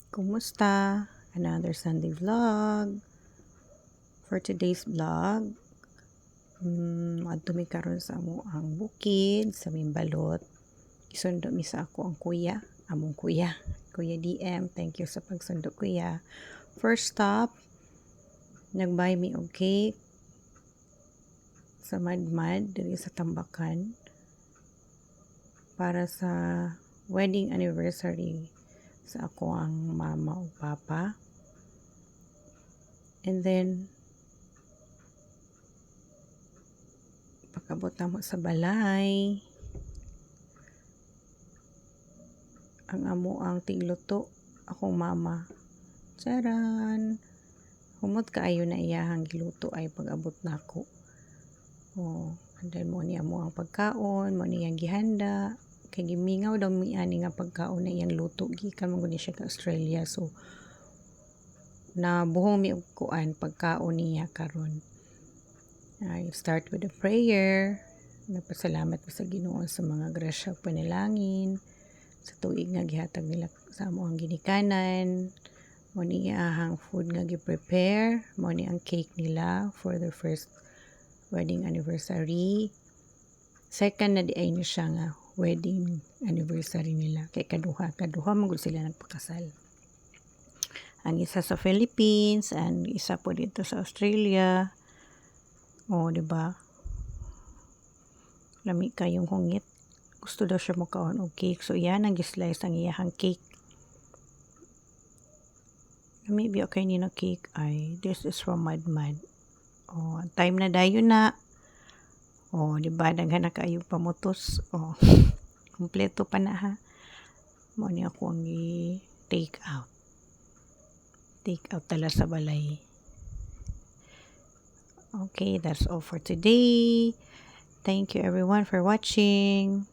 Kumusta? Another Sunday vlog. For today's vlog, adto mi karon sa amo ang bukid sa Mimbalot. Isundo mi sa ako ang kuya, among kuya. Kuya DM, thank you sa pagsundo kuya. First stop, nagbuy mi og cake sa Madmad diri sa Tambakan para sa wedding anniversary sa ako ang mama o papa. And then, pagkabot na mo sa balay, ang amo ang tigluto, akong mama. Charan! Humot kaayo na iyahang giluto ay pag-abot na ako. And then mo niya mo ang pagkaon, mo niyang gihanda. Kay gimingaw daw mi ani nga pagkaon na iyang luto. Gikan man gud siya ka Australia. So, nabuhong mi og kuan pagkaon niya karon. I start with a prayer. Nagpasalamat ko sa Ginoo sa mga grasya ug panalangin sa tuig nga gihatag nila sa amo ang ginikanan. Mo ni ahang food nga gi-prepare, mo ni ang cake nila for their first wedding anniversary. Second na di ay na siya nga wedding anniversary nila. Kay kaduha man gud sila nagpakasal. Ang isa sa Philippines, and isa po dito sa Australia. Di ba? Lami kayong hungit. Gusto daw siya makaon og cake. So, yan ang gislice ang iyahang cake. Maybe okay ni na cake ay this is from Madmad. Time na dayo na. Di ba daghan na kayo pamutos. Kompleto pa na ha. Mo ni ako ang i-take out. Take out tala sa balay. Okay, that's all for today. Thank you everyone for watching.